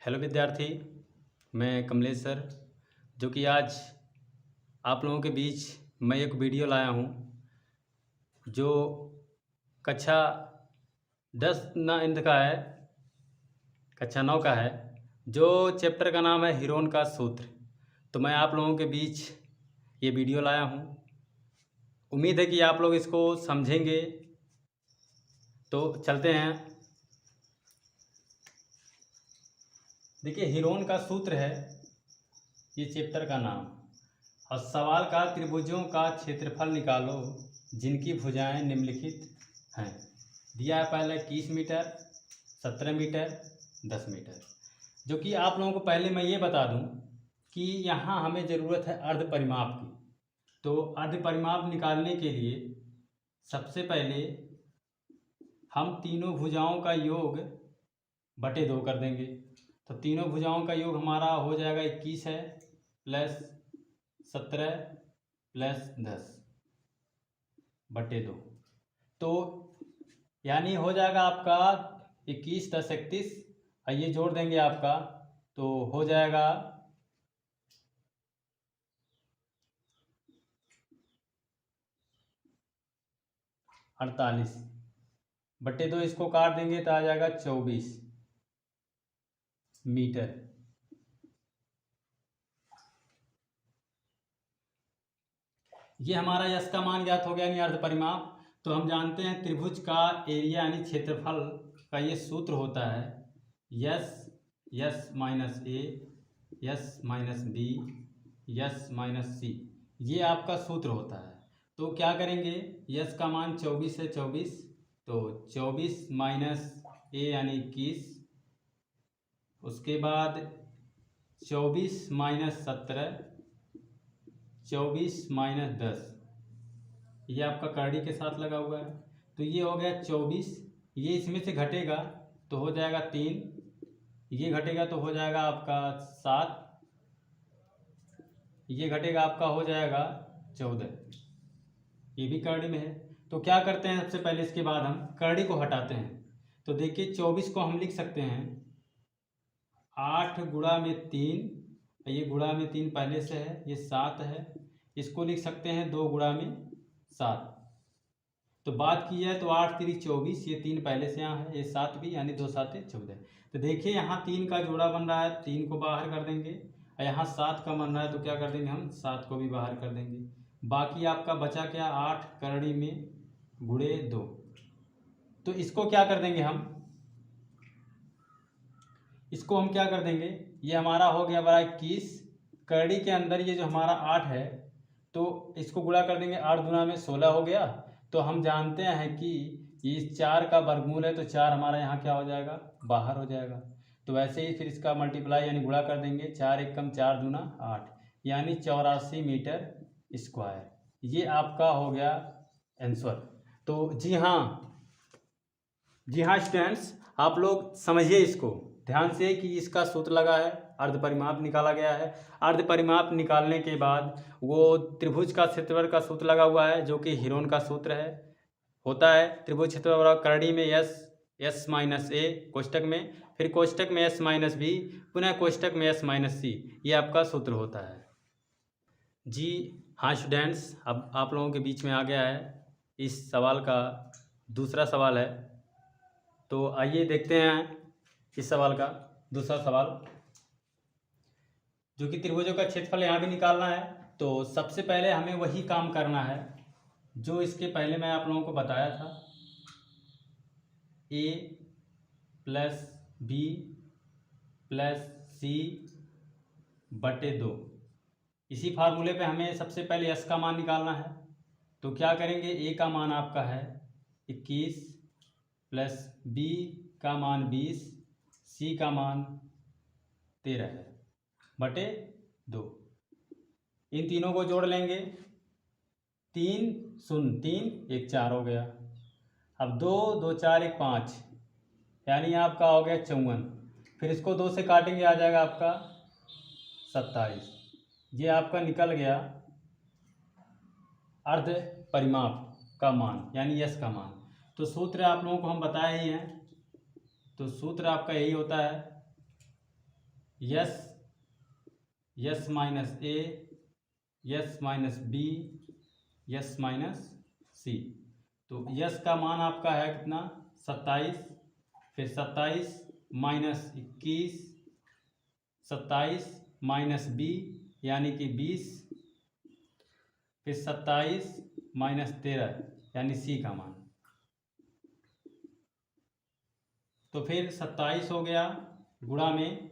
Hello विद्यार्थी, मैं Kamlesh sir जो कि आज आप लोगों के बीच मैं एक वीडियो लाया हूँ जो कक्षा 10 9 का है, कक्षा 9 का है, जो चैप्टर का नाम है हीरोन का सूत्र। तो मैं आप लोगों के बीच ये वीडियो लाया हूँ। उम्मीद है कि आप लोग इसको समझेंगे। तो चलते हैं। देखिए, हीरोन का सूत्र है ये चैप्टर का नाम, और सवाल का त्रिभुजों का क्षेत्रफल निकालो जिनकी भुजाएं निम्नलिखित हैं। दिया है पहले 21 मीटर, 17 मीटर, 10 मीटर। जो कि आप लोगों को पहले मैं ये बता दूं कि यहाँ हमें ज़रूरत है अर्ध परिमाप की। तो अर्ध परिमाप निकालने के लिए सबसे पहले हम तीनों भुजाओं का योग बटे 2 कर देंगे। तो तीनों भुजाओं का योग हमारा हो जाएगा 21 है प्लस 17 प्लस 10 बटे 2। तो यानी हो जाएगा आपका 21 10 31, और ये जोड़ देंगे आपका तो हो जाएगा 48 बटे 2। इसको काट देंगे तो आ जाएगा 24 मीटर। ये हमारा यश का मान ज्ञात हो गया, यानी अर्ध परिमाप। तो हम जानते हैं त्रिभुज का एरिया यानी क्षेत्रफल का ये सूत्र होता है s s minus a s minus b s minus c. ये आपका सूत्र होता है। तो क्या करेंगे, यस का मान 24 है 24, तो 24 माइनस ए यानी 21, उसके बाद 24 माइनस 17, 24 माइनस 10, ये आपका करड़ी के साथ लगा हुआ है। तो ये हो गया 24, ये इसमें से घटेगा तो हो जाएगा 3, ये घटेगा तो हो जाएगा आपका 7, ये घटेगा आपका हो जाएगा 14, ये भी करड़ी में है। तो क्या करते हैं, सबसे पहले इसके बाद हम करड़ी को हटाते हैं। तो देखिए 24 को हम लिख सकते हैं 8 गुणा में 3, ये गुणा में 3 पहले से है, ये 7 है। इसको लिख सकते हैं 2 गुणा में 7। तो बात की जाए तो 8 3 24, ये 3 पहले से यहाँ है, ये 7 भी, यानी 2 7 14। तो देखिए यहाँ 3 का जोड़ा बन रहा है, 3 को बाहर कर देंगे, और यहाँ 7 का बन रहा है तो क्या कर देंगे हम 7 को भी बाहर कर देंगे। बाकी आपका बचा क्या 8 करड़ी में गुणे 2। तो इसको क्या कर देंगे हम, इसको हम क्या कर देंगे, ये हमारा हो गया बड़ा 21, करड़ी के अंदर ये जो हमारा 8 है तो इसको गुणा कर देंगे, 8 गुना में 16 हो गया। तो हम जानते हैं कि ये 4 का वर्गमूल है, तो 4 हमारा यहाँ क्या हो जाएगा, बाहर हो जाएगा। तो वैसे ही फिर इसका मल्टीप्लाई यानी गुणा कर देंगे, 4 एकम 4 दूना 8, यानी 84 मीटर स्क्वायर। ये आपका हो गया आंसर। तो जी हाँ स्टूडेंट्स, आप लोग समझिए इसको ध्यान से कि इसका सूत्र लगा है, अर्ध परिमाप निकाला गया है। अर्ध परिमाप निकालने के बाद वो त्रिभुज का क्षेत्रफल का सूत्र लगा हुआ है जो कि हीरोन का सूत्र है, होता है त्रिभुज क्षेत्रफल करड़ी में एस माइनस ए कोष्टक में, फिर कोष्टक में एस माइनस बी, पुनः कोष्टक में एस माइनस सी, ये आपका सूत्र होता है। जी हाँ स्टूडेंट्स, अब आप लोगों के बीच में आ गया है इस सवाल का दूसरा सवाल है। तो आइए देखते हैं इस सवाल का दूसरा सवाल, जो कि त्रिभुजों का क्षेत्रफल यहाँ भी निकालना है। तो सबसे पहले हमें वही काम करना है जो इसके पहले मैं आप लोगों को बताया था, ए प्लस बी प्लस सी बटे 2। इसी फार्मूले पे हमें सबसे पहले एस का मान निकालना है। तो क्या करेंगे, ए का मान आपका है 21 प्लस बी का मान 20, सी का मान 13 है बटे 2। इन तीनों को जोड़ लेंगे, 3 0 3 1 4 हो गया। अब 2 2 4 1 5, यानी आपका हो गया 54। फिर इसको 2 से काटेंगे, आ जाएगा आपका 27। ये आपका निकल गया अर्ध परिमाप का मान यानी यस का मान। तो सूत्र आप लोगों को हम बताए ही हैं, तो सूत्र आपका यही होता है s, s minus a, s minus b, s minus c. तो यस का मान आपका है कितना 27, फिर 27 माइनस 21, 27 माइनस बी यानी कि 20, फिर 27 माइनस 13 यानी सी का मान। तो फिर 27 हो गया, गुणा में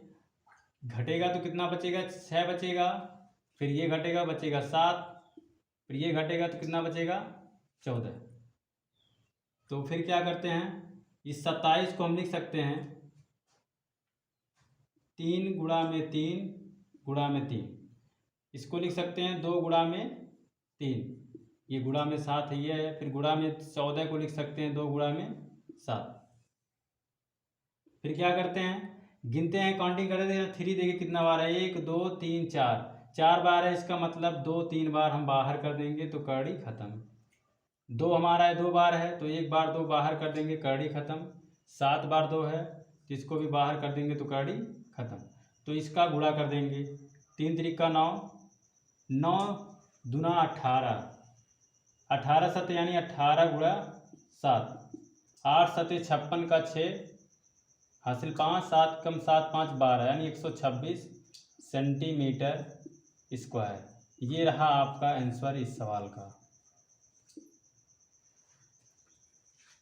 घटेगा तो कितना बचेगा 6 बचेगा, फिर ये घटेगा बचेगा 7, फिर ये घटेगा तो कितना बचेगा 14। तो फिर क्या करते हैं, इस 27 को हम लिख सकते हैं 3 गुणा में 3 गुणा में 3, इसको लिख सकते हैं 2 गुणा में 3, ये गुणा में 7 है, ये है। फिर गुणा में 14 को लिख सकते हैं 2 गुणा में 7। फिर क्या करते हैं, गिनते हैं, काउंटिंग करते हैं, 3 देखिए कितना बार है, 1 2 3 4, 4 बार है, इसका मतलब 2 3 बार हम बाहर कर देंगे तो कड़ी खत्म। 2 हमारा है 2 बार है तो 1 बार 2 बाहर कर देंगे, कड़ी खत्म। 7 बार 2 है तो इसको भी बाहर कर देंगे तो कड़ी खत्म। तो इसका गुणा कर देंगे, 3 3 का 9, 9 दूना 18, 18 सत यानी 18 गुणा 7, 8 सते 56 का 6 हासिल 5, 7 कम 7 5 12 यानी 126 सेंटीमीटर स्क्वायर। ये रहा आपका आंसर इस सवाल का।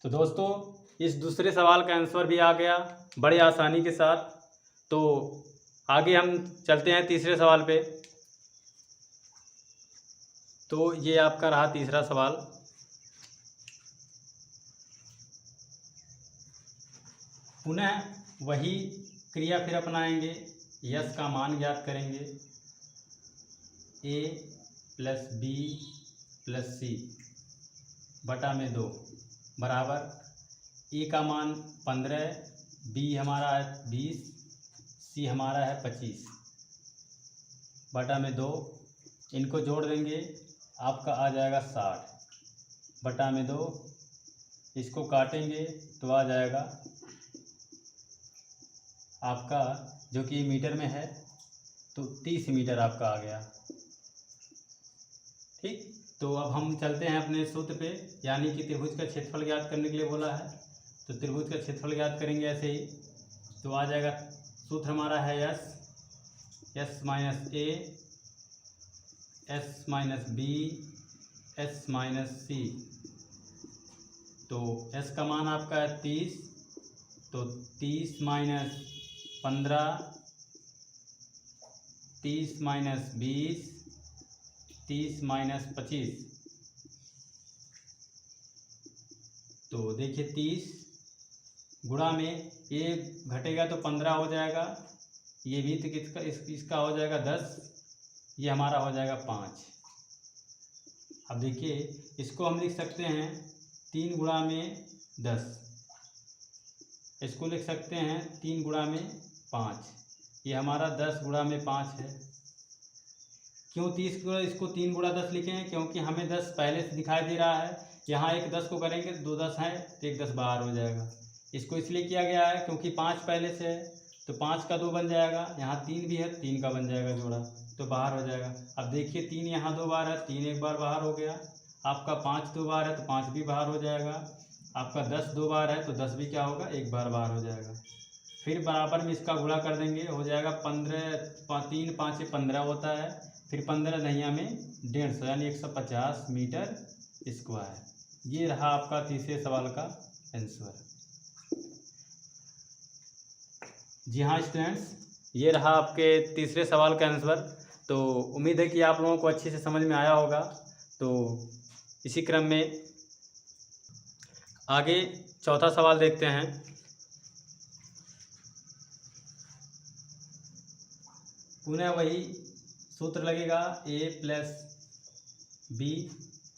तो दोस्तों इस दूसरे सवाल का आंसर भी आ गया बड़े आसानी के साथ। तो आगे हम चलते हैं तीसरे सवाल पे। तो ये आपका रहा तीसरा सवाल। पुनः वही क्रिया फिर अपनाएंगे, यस का मान ज्ञात करेंगे, ए प्लस बी प्लस सी बटा में 2 बराबर ए का मान 15, बी हमारा है 20, सी हमारा है 25 बटा में 2, इनको जोड़ देंगे आपका आ जाएगा 60 बटा में 2, इसको काटेंगे तो आ जाएगा आपका, जो कि मीटर में है तो 30 मीटर आपका आ गया। ठीक, तो अब हम चलते हैं अपने सूत्र पे, यानी कि त्रिभुज का क्षेत्रफल ज्ञात करने के लिए बोला है तो त्रिभुज का क्षेत्रफल ज्ञात करेंगे ऐसे ही। तो आ जाएगा, सूत्र हमारा है s minus a, s minus b, s minus c. तो एस का मान आपका है 30, तो 30 माइनस 15, 30 माइनस 20, 30 माइनस 25। तो देखिए 30 गुणा में ये घटेगा तो 15 हो जाएगा, ये भी तो किसका इसका हो जाएगा 10, ये हमारा हो जाएगा 5। अब देखिए इसको हम लिख सकते हैं 3 गुणा में 10, इसको लिख सकते हैं 3 गुणा में 5, ये हमारा 10 गुणा में 5 है। क्यों 30 गुणा, इसको 3 गुणा 10 लिखे हैं क्योंकि हमें 10 पहले से दिखाई दे रहा है, यहाँ एक 10 को करेंगे तो 2 10 हैं तो एक 10 बाहर हो जाएगा। इसको इसलिए किया गया है क्योंकि 5 पहले से है तो 5 का 2 बन जाएगा, यहाँ 3 भी है 3 का बन जाएगा जोड़ा तो बाहर हो जाएगा। अब देखिए 3 यहाँ 2 बार है, 3 एक बार बाहर हो गया, आपका 5 2 बार है तो 5 भी बाहर हो जाएगा, आपका 10 2 बार है तो 10 भी क्या होगा, एक बार बाहर हो जाएगा। फिर बराबर में इसका गुणा कर देंगे, हो जाएगा 15, 3 5 15 होता है, फिर 15 नैया में 150 यानी 150 मीटर स्क्वायर। ये रहा आपका तीसरे सवाल का आंसर। जी हाँ स्टूडेंट्स, ये रहा आपके तीसरे सवाल का आंसर। तो उम्मीद है कि आप लोगों को अच्छे से समझ में आया होगा। तो इसी क्रम में आगे चौथा सवाल देखते हैं। पुनः वही सूत्र लगेगा, ए प्लस बी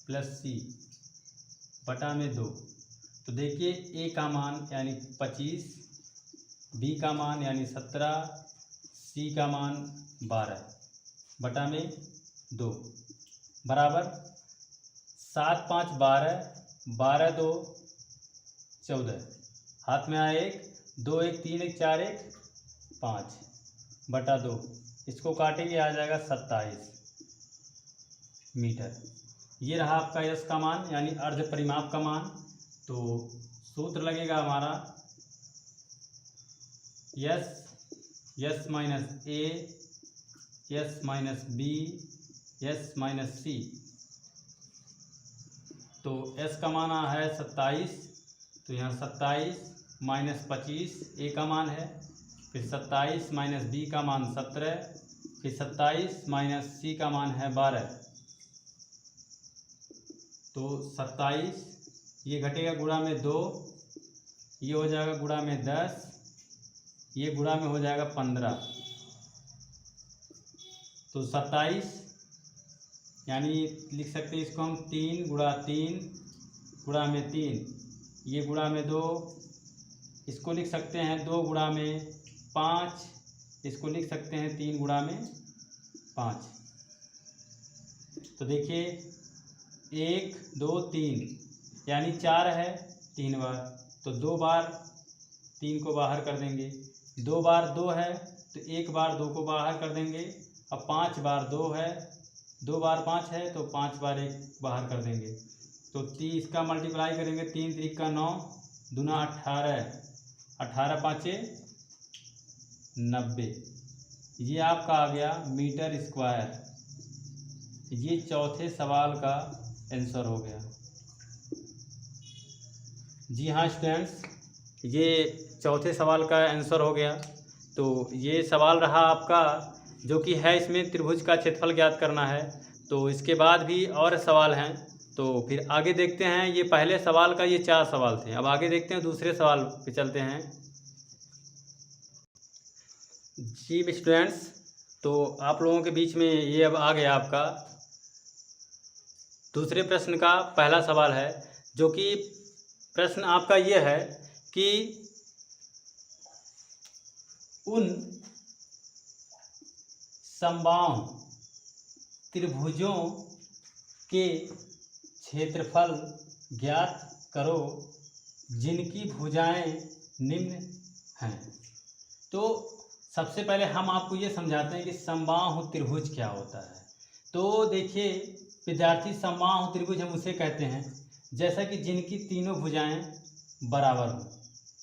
प्लस सी बटा में 2। तो देखिए ए का मान यानी 25, बी का मान यानी 17, सी का मान 12 बटा में 2 बराबर 7 5 12, 12 2 14, हाथ में आया 1, 2 1 3 1 4 1 5, बटा 2, इसको काटेंगे आ जाएगा 27 मीटर। ये रहा आपका यस का मान यानी अर्ध परिमाप का मान। तो सूत्र लगेगा हमारा s minus a s minus b s minus c. तो एस का मान है 27, तो यहाँ 27 माइनस 25 ए का मान है, फिर 27 माइनस बी का मान 17, फिर 27 माइनस सी का मान है 12। तो 27 ये घटेगा गुणा में 2, ये हो जाएगा गुणा में 10, ये गुणा में हो जाएगा 15। तो 27 यानी लिख सकते हैं इसको हम 3 गुणा 3 गुणा में 3, ये गुणा में 2, इसको लिख सकते हैं 2 गुणा में 5, इसको लिख सकते हैं 3 गुणा में 5। तो देखिए 1 2 3 यानी 4 है 3 बार, तो 2 बार 3 को बाहर कर देंगे, 2 बार 2 है तो 1 बार 2 को बाहर कर देंगे। अब 5 बार 2 है, 2 बार 5 है तो 5 बार 1 बाहर कर देंगे। तो 30 का मल्टीप्लाई करेंगे, 3 3 का 9 दूना 18, 18 पाँचे 90। ये आपका आ गया मीटर स्क्वायर। ये चौथे सवाल का आंसर हो गया। जी हाँ स्टूडेंट्स, ये चौथे सवाल का आंसर हो गया। तो ये सवाल रहा आपका जो कि है, इसमें त्रिभुज का क्षेत्रफल ज्ञात करना है। तो इसके बाद भी और सवाल हैं, तो फिर आगे देखते हैं। ये पहले सवाल का ये 4 सवाल थे, अब आगे देखते हैं दूसरे सवाल पे चलते हैं। जी स्टूडेंट्स, तो आप लोगों के बीच में ये अब आ गया आपका दूसरे प्रश्न का पहला सवाल है, जो कि प्रश्न आपका ये है कि उन समबाहु त्रिभुजों के क्षेत्रफल ज्ञात करो जिनकी भुजाएं निम्न हैं। तो सबसे पहले हम आपको ये समझाते हैं कि समबाहु त्रिभुज क्या होता है। तो देखिए विद्यार्थी, समबाहु त्रिभुज हम उसे कहते हैं जैसा कि जिनकी तीनों भुजाएं बराबर हों।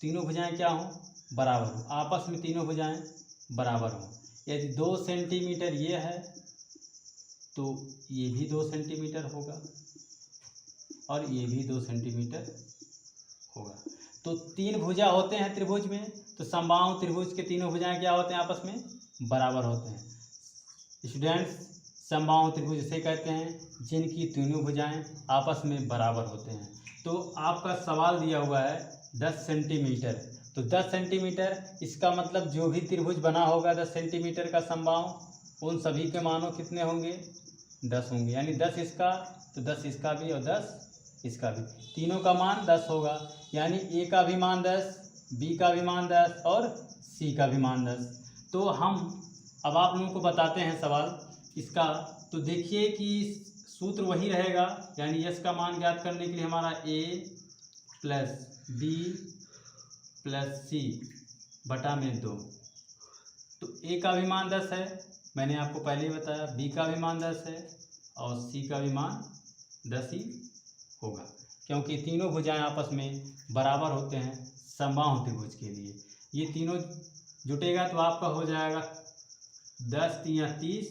तीनों भुजाएं क्या हों? बराबर हों, आपस में तीनों भुजाएं बराबर हों। यदि 2 सेंटीमीटर ये है तो ये भी 2 सेंटीमीटर होगा और ये भी 2 सेंटीमीटर होगा। तो 3 भुजा होते हैं त्रिभुज में, तो समबाहु त्रिभुज के तीनों भुजाएं क्या होते हैं? आपस में बराबर होते हैं। स्टूडेंट्स, समबाहु त्रिभुज इसे कहते हैं जिनकी तीनों भुजाएं आपस में बराबर होते हैं। तो आपका सवाल दिया हुआ है 10 सेंटीमीटर, तो 10 सेंटीमीटर, इसका मतलब जो भी त्रिभुज बना होगा 10 सेंटीमीटर का समबाहु, उन सभी के मानों कितने होंगे? 10 होंगे। यानी 10 इसका तो 10 इसका भी और 10 इसका भी, तीनों का मान 10 होगा। यानी ए का भी मान 10, बी का भी मान 10 और सी का भी मान 10। तो हम अब आप लोगों को बताते हैं सवाल इसका। तो देखिए कि सूत्र वही रहेगा, यानी यस का मान ज्ञात करने के लिए हमारा ए प्लस बी प्लस सी बटा में 2। तो ए का भी मान 10 है, मैंने आपको पहले ही बताया, बी का भी मान 10 है और सी का भी मान 10 ही होगा, क्योंकि तीनों भुजाएं आपस में बराबर होते हैं समबाहु त्रिभुज के लिए। ये तीनों जुटेगा तो आपका हो जाएगा 10 3 30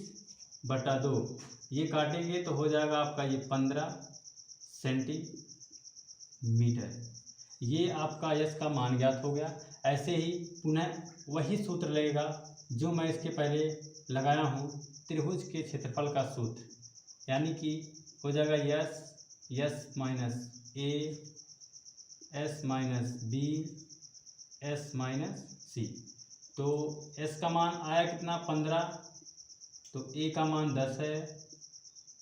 बटा 2, ये काटेंगे तो हो जाएगा आपका ये 15 सेंटीमीटर। ये आपका यस का मान ज्ञात हो गया। ऐसे ही पुनः वही सूत्र लगेगा जो मैं इसके पहले लगाया हूँ, त्रिभुज के क्षेत्रफल का सूत्र, यानी कि हो जाएगा s minus a s minus b s minus c. तो एस का मान आया कितना? 15, तो ए का मान 10 है,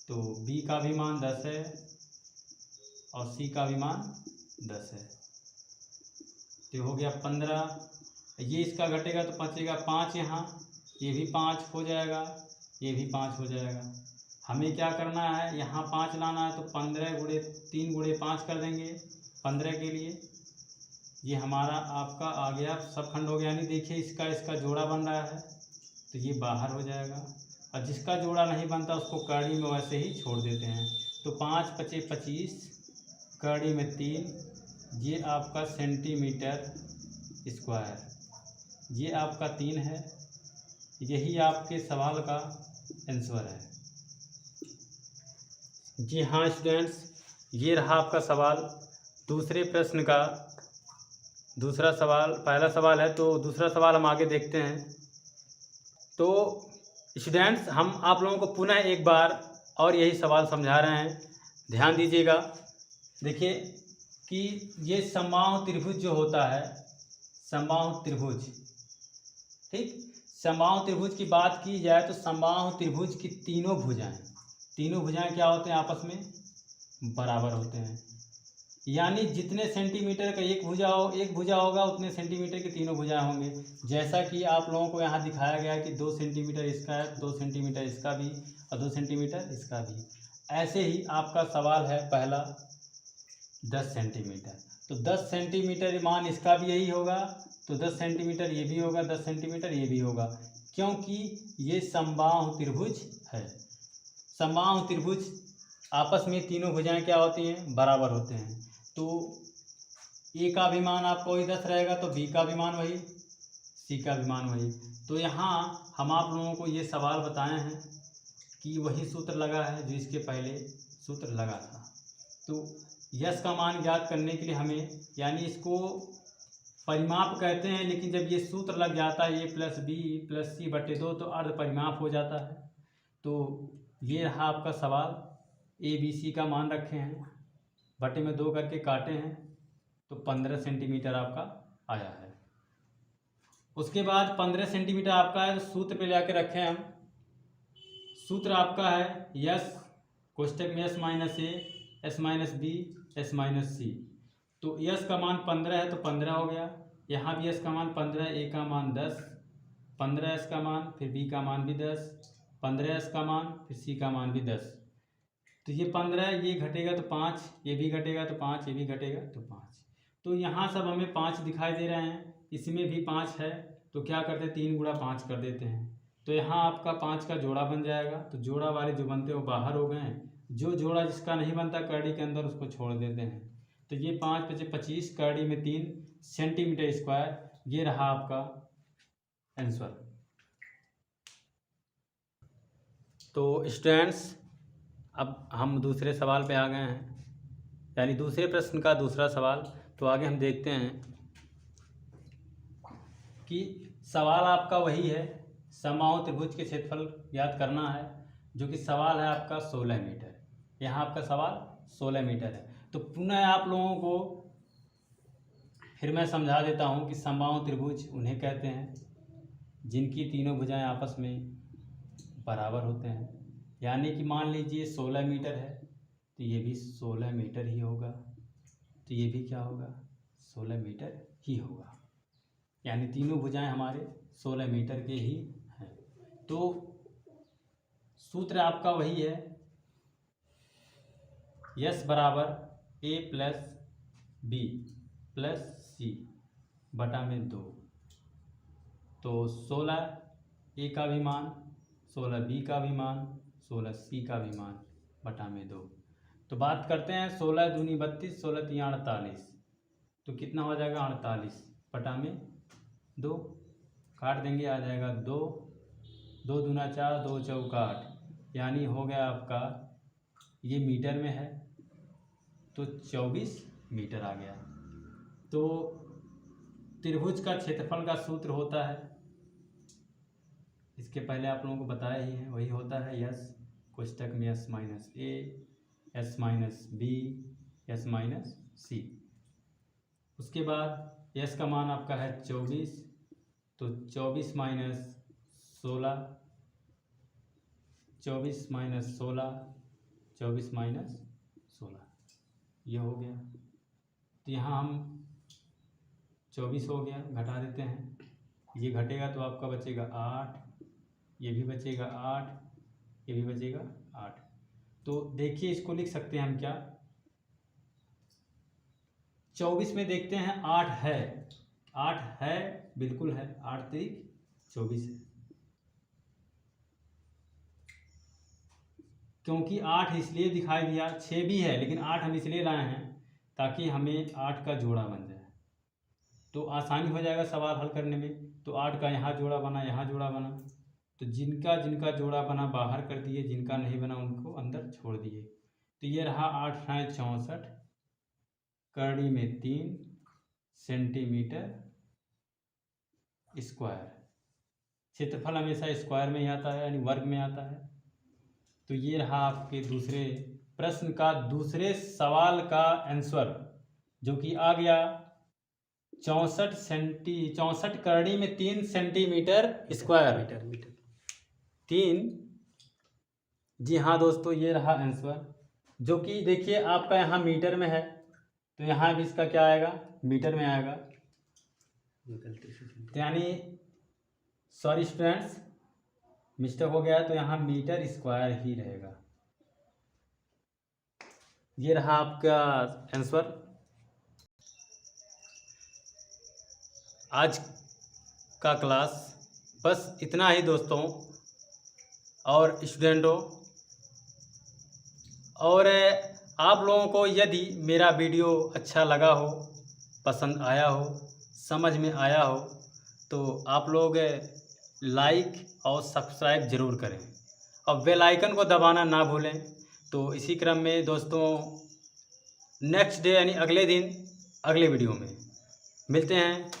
तो बी का भी मान 10 है और सी का भी मान 10 है। तो हो गया 15, ये इसका घटेगा तो बचेगा 5, यहाँ ये भी 5 हो जाएगा, ये भी 5 हो जाएगा। हमें क्या करना है? यहाँ 5 लाना है, तो 15 गुणे 3 गुणे 5 कर देंगे 15 के लिए। ये हमारा आपका आ गया सब खंड हो गया। यानी देखिए इसका जोड़ा बन रहा है, तो ये बाहर हो जाएगा, और जिसका जोड़ा नहीं बनता उसको कड़ी में वैसे ही छोड़ देते हैं। तो 5 पचे 25, कड़ी में 3, ये आपका सेंटीमीटर स्क्वायर, ये आपका 3 है। यही आपके सवाल का आंसर है। जी हाँ स्टूडेंट्स, ये रहा आपका सवाल। दूसरे प्रश्न का दूसरा सवाल, पहला सवाल है तो दूसरा सवाल हम आगे देखते हैं। तो स्टूडेंट्स, हम आप लोगों को पुनः एक बार और यही सवाल समझा रहे हैं, ध्यान दीजिएगा। देखिए कि ये समबाहु त्रिभुज जो होता है, समबाहु त्रिभुज, ठीक, समबाहु त्रिभुज की बात की जाए तो समबाहु त्रिभुज की तीनों भुजाएं क्या होते हैं, आपस में बराबर होते हैं। यानी जितने सेंटीमीटर का एक भुजा होगा उतने सेंटीमीटर की तीनों भुजाएं होंगे। जैसा कि आप लोगों को यहाँ दिखाया गया है कि 2 सेंटीमीटर इसका है, 2 सेंटीमीटर इसका भी, और 2 सेंटीमीटर इसका भी। ऐसे ही आपका सवाल है पहला 10 सेंटीमीटर, तो 10 सेंटीमीटर मान इसका भी यही होगा, तो 10 सेंटीमीटर ये भी होगा, 10 सेंटीमीटर ये भी होगा, क्योंकि ये समबाहु त्रिभुज है। समबाहु त्रिभुज आपस में तीनों भुजाएं क्या होती हैं, बराबर होते हैं। तो ए का भी मान आपका वही 10 रहेगा, तो बी का भी मान वही, सी का भी मान वही। तो यहाँ हम आप लोगों को ये सवाल बताए हैं कि वही सूत्र लगा है जो इसके पहले सूत्र लगा था। तो यस का मान ज्ञात करने के लिए हमें, यानी इसको परिमाप कहते हैं, लेकिन जब ये सूत्र लग जाता है a + b + c/2 तो अर्ध परिमाप हो जाता है। तो ये रहा आपका सवाल। a b c का मान रखे हैं, बटे में 2 करके काटे हैं, तो 15 सेंटीमीटर आपका आया है। उसके बाद 15 सेंटीमीटर आपका है, तो सूत्र पे लेके रखें हम। सूत्र आपका है यस कोष्टक में s - a, s - b, s - c। तो यस का मान 15 है तो 15 हो गया, यहाँ भी यस का मान 15 है, a का मान 10, 15 एस का मान, फिर b का मान भी 10, 15 एस का मान, फिर c का मान भी 10। तो ये 15, ये घटेगा तो 5, ये भी घटेगा तो 5, ये भी घटेगा तो 5। तो यहाँ सब हमें 5 दिखाई दे रहे हैं, इसमें भी 5 है, तो क्या करते हैं 3 गुणा 5 कर देते हैं। तो यहाँ आपका 5 का जोड़ा बन जाएगा, तो जोड़ा वाले जो बनते हैं वो बाहर हो गए, जो जोड़ा जिसका नहीं बनता कड़ी के अंदर उसको छोड़ देते हैं। तो ये 5 पचे 25, कड़ी में 3 सेंटीमीटर स्क्वायर, ये रहा आपका आंसर। तो स्टूडेंट्स, अब हम दूसरे सवाल पे आ गए हैं, यानी दूसरे प्रश्न का दूसरा सवाल। तो आगे हम देखते हैं कि सवाल आपका वही है, समबाहु त्रिभुज के क्षेत्रफल ज्ञात करना है, जो कि सवाल है आपका 16 मीटर। यहाँ आपका सवाल 16 मीटर है। तो पुनः आप लोगों को फिर मैं समझा देता हूँ कि समबाहु त्रिभुज उन्हें कहते हैं जिनकी तीनों भुजाएं आपस में बराबर होते हैं। यानी कि मान लीजिए 16 मीटर है, तो ये भी 16 मीटर ही होगा, तो ये भी क्या होगा, 16 मीटर ही होगा। यानी तीनों भुजाएं हमारे 16 मीटर के ही हैं। तो सूत्र आपका वही है, यस बराबर a + b + c बटा में 2। तो 16 a का भी मान, 16 b का भी मान, 16 c का भी मान बटा में 2। तो बात करते हैं 16 दूनी 32, 16 तिया 48, तो कितना हो जाएगा 48 बटा में 2, काट देंगे, आ जाएगा 2, 2 दूना 4, 2 चौका 8, यानी हो गया आपका, ये मीटर में है तो 24 मीटर आ गया। तो त्रिभुज का क्षेत्रफल का सूत्र होता है, इसके पहले आप लोगों को बताया ही है, वही होता है यस कोष्टक में s - a, s - b, s - c। उसके बाद यस का मान आपका है 24, तो 24 - 16, 24 - 16, 24 - 16, ये हो गया। तो यहाँ हम 24 हो गया, घटा देते हैं, ये घटेगा तो आपका बचेगा 8, ये भी बचेगा 8, ये भी बचेगा 8। तो देखिए इसको लिख सकते हैं हम क्या, 24 में देखते हैं 8 है, 8 है, बिल्कुल है, 8 × 3 = 24 है। क्योंकि 8 इसलिए दिखाई दिया, 6 भी है लेकिन 8 हम इसलिए लाए हैं ताकि हमें 8 का जोड़ा बन जाए, तो आसानी हो जाएगा सवाल हल करने में। तो 8 का यहाँ जोड़ा बना, यहाँ जोड़ा बना, तो जिनका जिनका जोड़ा बना बाहर कर दिए, जिनका नहीं बना उनको अंदर छोड़ दिए। तो ये रहा 8 × 64 करड़ी में 3 सेंटीमीटर स्क्वायर। क्षेत्रफल हमेशा स्क्वायर में ही आता है, यानी वर्ग में आता है। तो ये रहा आपके दूसरे प्रश्न का दूसरे सवाल का आंसर, जो कि आ गया 64 करड़ी में 3 सेंटीमीटर स्क्वायर। 3, जी हाँ दोस्तों, ये रहा आंसर, जो कि देखिए आपका यहाँ मीटर में है, तो यहाँ भी इसका क्या आएगा, मीटर में आएगा। तो यानी सॉरी स्टूडेंट्स, मिस्टेक हो गया, तो यहाँ मीटर स्क्वायर ही रहेगा। ये रहा आपका आंसर। आज का क्लास बस इतना ही दोस्तों और स्टूडेंटों। और आप लोगों को यदि मेरा वीडियो अच्छा लगा हो, पसंद आया हो, समझ में आया हो, तो आप लोग लाइक और सब्सक्राइब ज़रूर करें और बेल आइकन को दबाना ना भूलें। तो इसी क्रम में दोस्तों नेक्स्ट डे यानी अगले दिन अगले वीडियो में मिलते हैं।